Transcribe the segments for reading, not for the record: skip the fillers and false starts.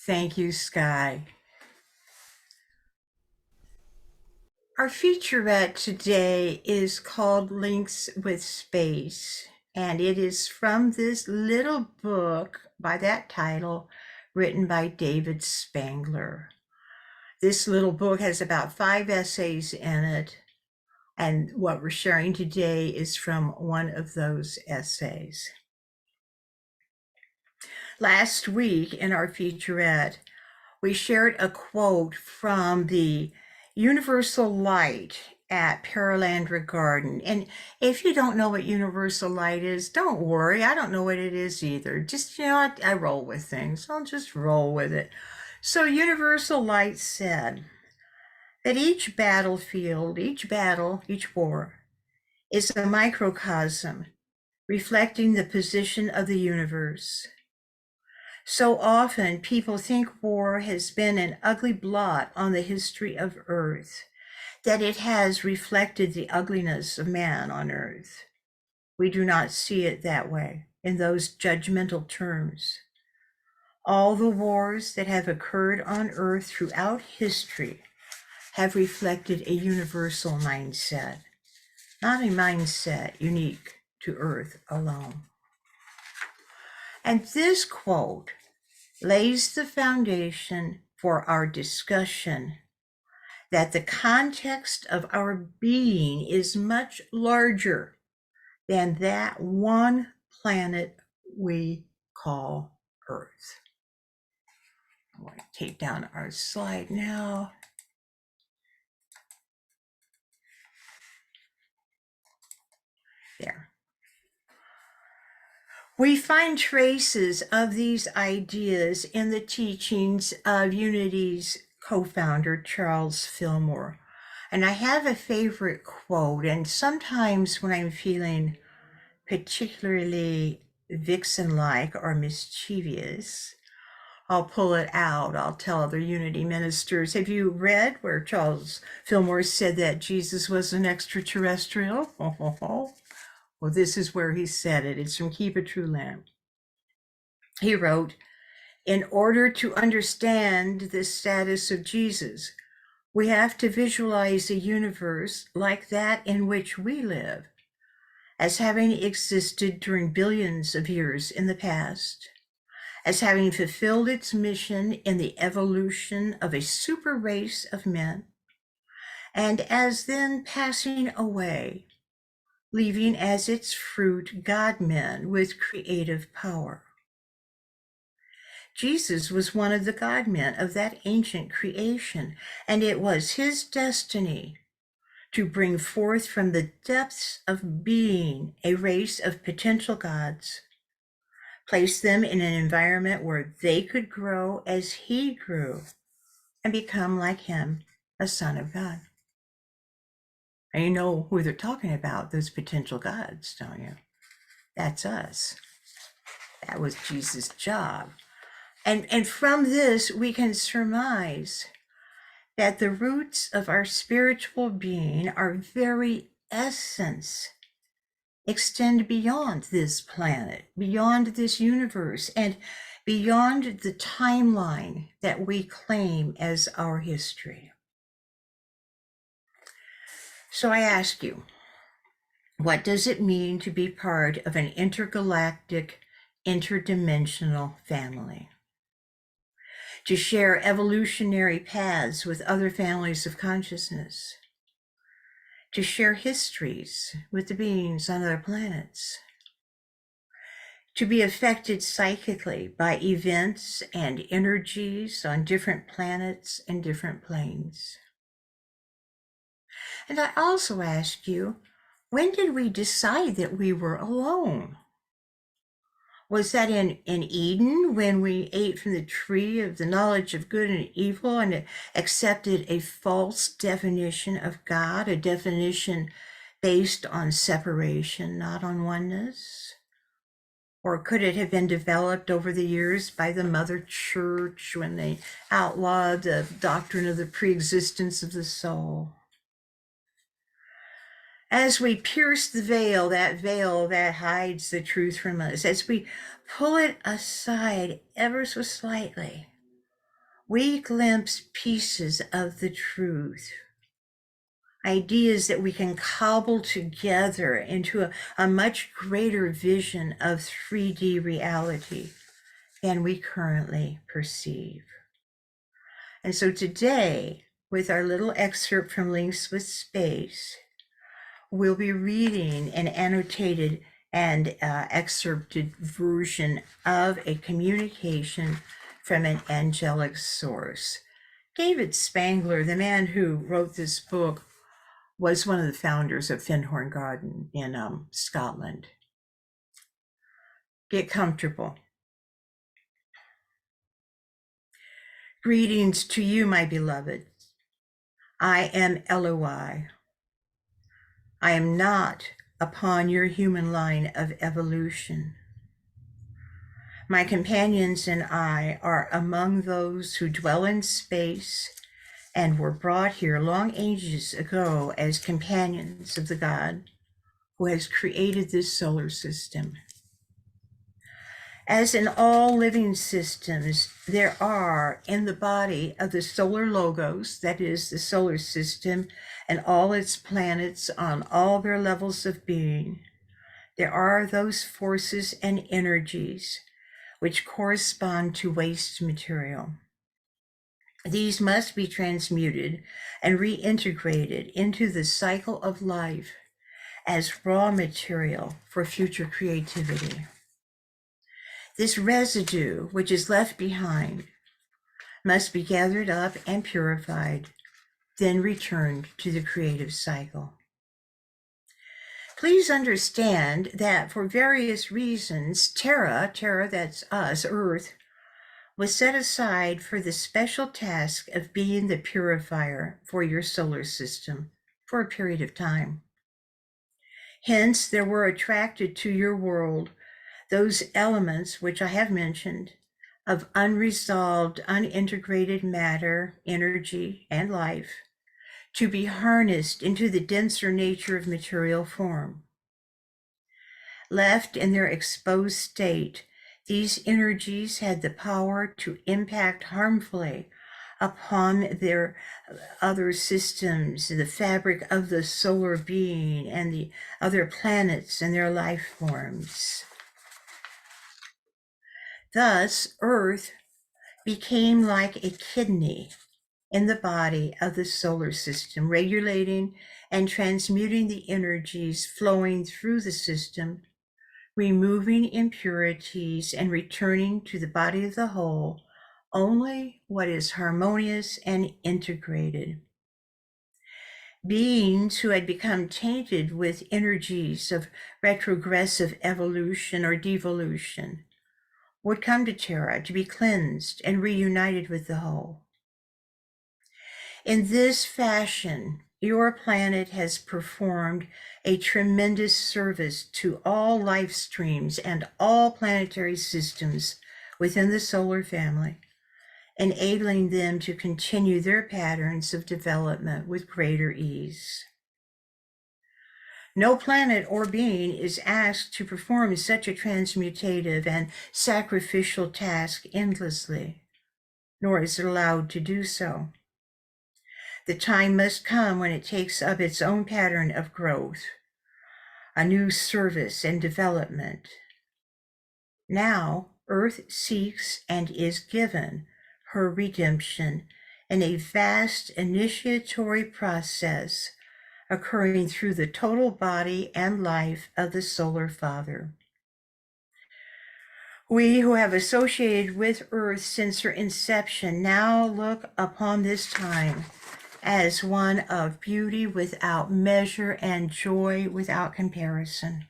Thank you, Sky. Our featurette today is called Links with Space, and it is from this little book by that title written by David Spangler. This little book has about 5 essays in it, and what we're sharing today is from one of those essays. Last week in our featurette, we shared a quote from the Universal Light at Perelandra Garden. And if you don't know what universal light is, don't worry. I don't know what it is either. Just, I roll with things. I'll just roll with it. So universal light said that each battlefield, each battle, each war is a microcosm reflecting the position of the universe. So often people think war has been an ugly blot on the history of Earth, that it has reflected the ugliness of man on Earth. We do not see it that way, in those judgmental terms. All the wars that have occurred on Earth throughout history have reflected a universal mindset, not a mindset unique to Earth alone. And this quote lays the foundation for our discussion that the context of our being is much larger than that one planet we call Earth. I'm going to take down our slide now. There. We find traces of these ideas in the teachings of Unity's co-founder, Charles Fillmore. And I have a favorite quote, and sometimes when I'm feeling particularly vixen-like or mischievous, I'll pull it out. I'll tell other Unity ministers, have you read where Charles Fillmore said that Jesus was an extraterrestrial? Well, this is where he said it. It's from Keep a True Lamb. He wrote, in order to understand the status of Jesus, we have to visualize a universe like that in which we live, as having existed during billions of years in the past, as having fulfilled its mission in the evolution of a super race of men, and as then passing away, leaving as its fruit God-men with creative power. Jesus was one of the God-men of that ancient creation, and it was his destiny to bring forth from the depths of being a race of potential gods, place them in an environment where they could grow as he grew and become like him, a son of God. And you know who they're talking about, those potential gods, don't you? That's us. That was Jesus' job. And from this, we can surmise that the roots of our spiritual being, our very essence, extend beyond this planet, beyond this universe, and beyond the timeline that we claim as our history. So I ask you, what does it mean to be part of an intergalactic, interdimensional family? To share evolutionary paths with other families of consciousness, to share histories with the beings on other planets, to be affected psychically by events and energies on different planets and different planes. And I also ask you, when did we decide that we were alone? Was that in Eden when we ate from the tree of the knowledge of good and evil and accepted a false definition of God, a definition based on separation, not on oneness? Or could it have been developed over the years by the Mother Church when they outlawed the doctrine of the preexistence of the soul? As we pierce the veil that hides the truth from us, as we pull it aside ever so slightly, we glimpse pieces of the truth, ideas that we can cobble together into a much greater vision of 3D reality than we currently perceive. And so today, with our little excerpt from Links with Space, we'll be reading an annotated and excerpted version of a communication from an angelic source. David Spangler, the man who wrote this book, was one of the founders of Findhorn Garden in Scotland. Get comfortable. Greetings to you, my beloved. I am Eloi. I am not upon your human line of evolution. My companions and I are among those who dwell in space and were brought here long ages ago as companions of the God who has created this solar system. As in all living systems, there are in the body of the solar logos, that is the solar system and all its planets on all their levels of being, there are those forces and energies which correspond to waste material. These must be transmuted and reintegrated into the cycle of life as raw material for future creativity. This residue, which is left behind, must be gathered up and purified, then returned to the creative cycle. Please understand that for various reasons, Terra, that's us, Earth, was set aside for the special task of being the purifier for your solar system for a period of time. Hence, there were attracted to your world those elements which I have mentioned of unresolved, unintegrated matter, energy, and life to be harnessed into the denser nature of material form. Left in their exposed state, these energies had the power to impact harmfully upon their other systems, the fabric of the solar being and the other planets and their life forms. Thus, Earth became like a kidney in the body of the solar system, regulating and transmuting the energies flowing through the system, removing impurities and returning to the body of the whole only what is harmonious and integrated. Beings who had become tainted with energies of retrogressive evolution or devolution would come to Terra to be cleansed and reunited with the whole. In this fashion, your planet has performed a tremendous service to all life streams and all planetary systems within the solar family, enabling them to continue their patterns of development with greater ease. No planet or being is asked to perform such a transmutative and sacrificial task endlessly, nor is it allowed to do so. The time must come when it takes up its own pattern of growth, a new service and development. Now, Earth seeks and is given her redemption in a vast initiatory process occurring through the total body and life of the Solar Father. We who have associated with Earth since her inception now look upon this time as one of beauty without measure and joy without comparison.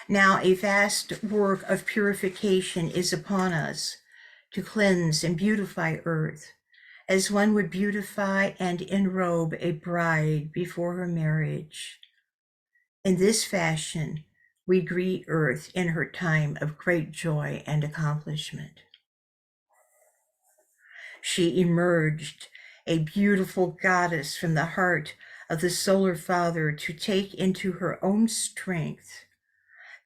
Now a vast work of purification is upon us to cleanse and beautify Earth, as one would beautify and enrobe a bride before her marriage. In this fashion, we greet Earth in her time of great joy and accomplishment. She emerged a beautiful goddess from the heart of the Solar Father to take into her own strength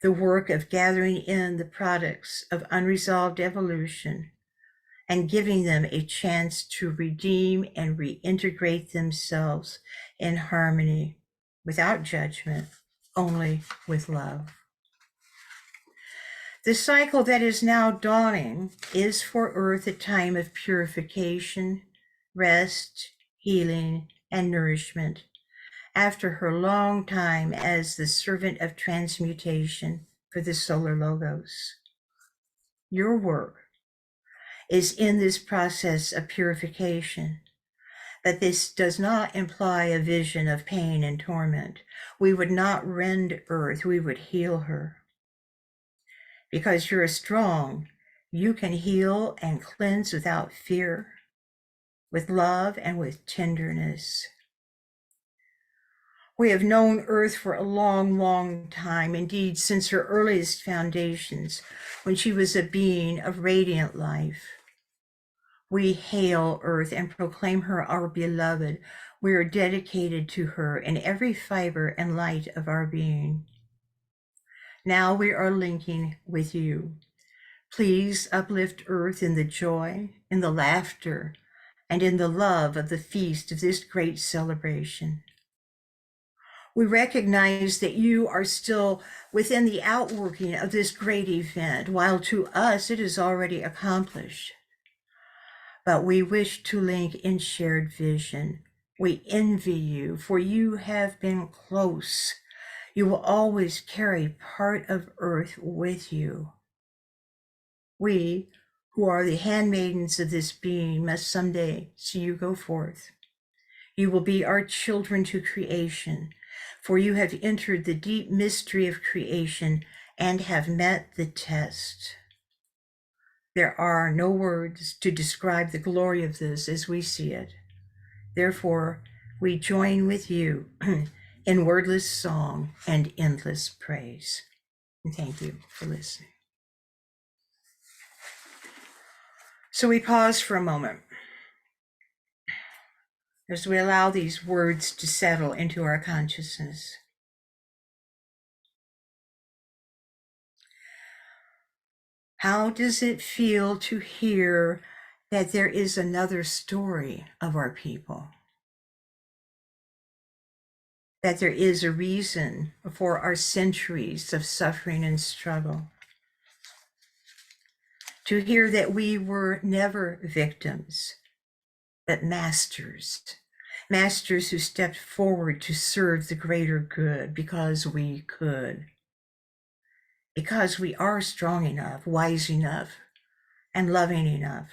the work of gathering in the products of unresolved evolution and giving them a chance to redeem and reintegrate themselves in harmony, without judgment, only with love. The cycle that is now dawning is for Earth a time of purification, rest, healing, and nourishment after her long time as the servant of transmutation for the solar logos. Your work is in this process of purification, but this does not imply a vision of pain and torment. We would not rend Earth, we would heal her. Because you're strong, you can heal and cleanse without fear, with love and with tenderness. We have known Earth for a long, long time, indeed, since her earliest foundations, when she was a being of radiant life. We hail Earth and proclaim her our beloved. We are dedicated to her in every fiber and light of our being. Now we are linking with you. Please uplift Earth in the joy, in the laughter, and in the love of the feast of this great celebration. We recognize that you are still within the outworking of this great event, while to us it is already accomplished. But we wish to link in shared vision. We envy you, for you have been close. You will always carry part of Earth with you. We, who are the handmaidens of this being, must someday see you go forth. You will be our children to creation, for you have entered the deep mystery of creation and have met the test. There are no words to describe the glory of this as we see it. Therefore, we join with you in wordless song and endless praise. And thank you for listening. So we pause for a moment as we allow these words to settle into our consciousness. How does it feel to hear that there is another story of our people? That there is a reason for our centuries of suffering and struggle? To hear that we were never victims, but masters who stepped forward to serve the greater good because we could, because we are strong enough, wise enough, and loving enough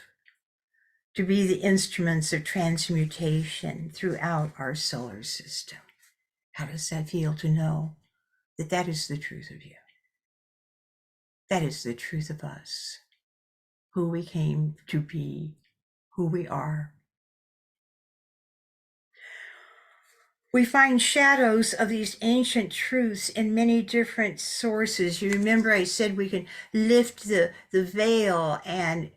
to be the instruments of transmutation throughout our solar system. How does that feel to know that that is the truth of you? That is the truth of us, who we came to be, who we are. We find shadows of these ancient truths in many different sources. You remember I said we can lift the veil and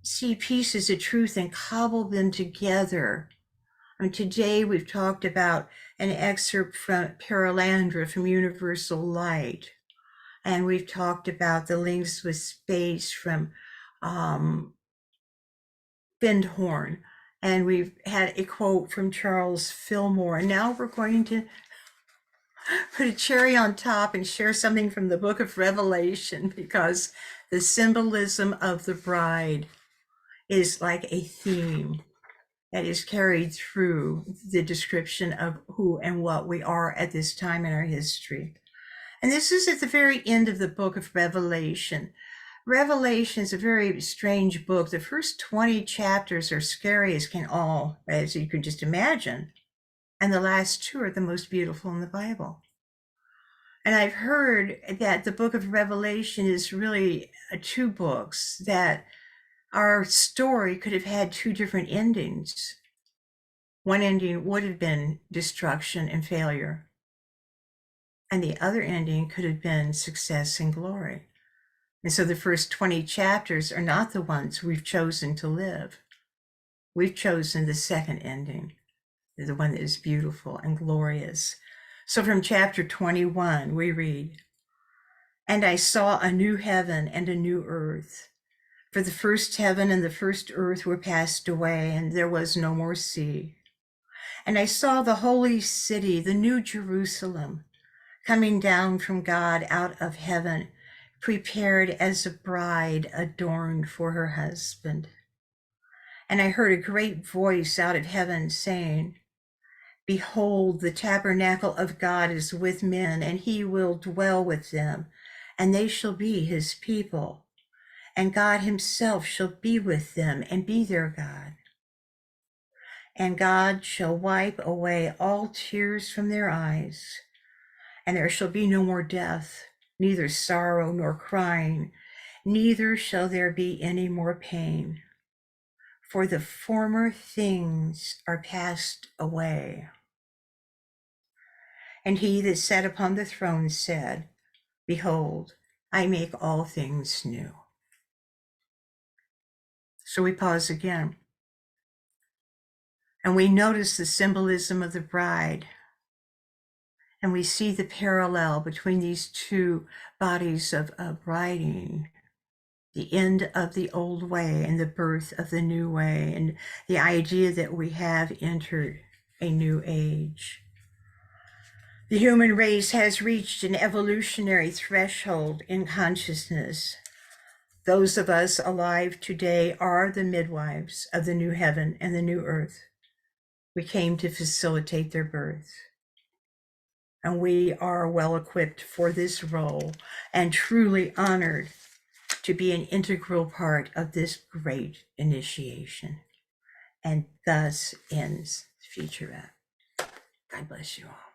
see pieces of truth and cobble them together. And today we've talked about an excerpt from Paralandra from Universal Light. And we've talked about the links with space from Bindhorn. And we've had a quote from Charles Fillmore. And now we're going to put a cherry on top and share something from the book of Revelation, because the symbolism of the bride is like a theme that is carried through the description of who and what we are at this time in our history. And this is at the very end of the book of Revelation. Revelation is a very strange book. The first 20 chapters are scary as you can just imagine. And the last 2 are the most beautiful in the Bible. And I've heard that the book of Revelation is really 2 books, that our story could have had 2 different endings. One ending would have been destruction and failure, and the other ending could have been success and glory. And so the first 20 chapters are not the ones we've chosen to live. We've chosen the second ending, the one that is beautiful and glorious. So from chapter 21, we read, "And I saw a new heaven and a new earth. For the first heaven and the first earth were passed away, and there was no more sea. And I saw the holy city, the new Jerusalem, coming down from God out of heaven, prepared as a bride adorned for her husband. And I heard a great voice out of heaven saying, Behold, the tabernacle of God is with men, and he will dwell with them, and they shall be his people. And God himself shall be with them and be their God. And God shall wipe away all tears from their eyes, and there shall be no more death, neither sorrow nor crying, neither shall there be any more pain. For the former things are passed away. And he that sat upon the throne said, Behold, I make all things new. So we pause again. And we notice the symbolism of the bride. And we see the parallel between these two bodies of writing, the end of the old way and the birth of the new way, and the idea that we have entered a new age. The human race has reached an evolutionary threshold in consciousness. Those of us alive today are the midwives of the new heaven and the new earth. We came to facilitate their birth. And we are well equipped for this role and truly honored to be an integral part of this great initiation. And thus ends Featurette. God bless you all.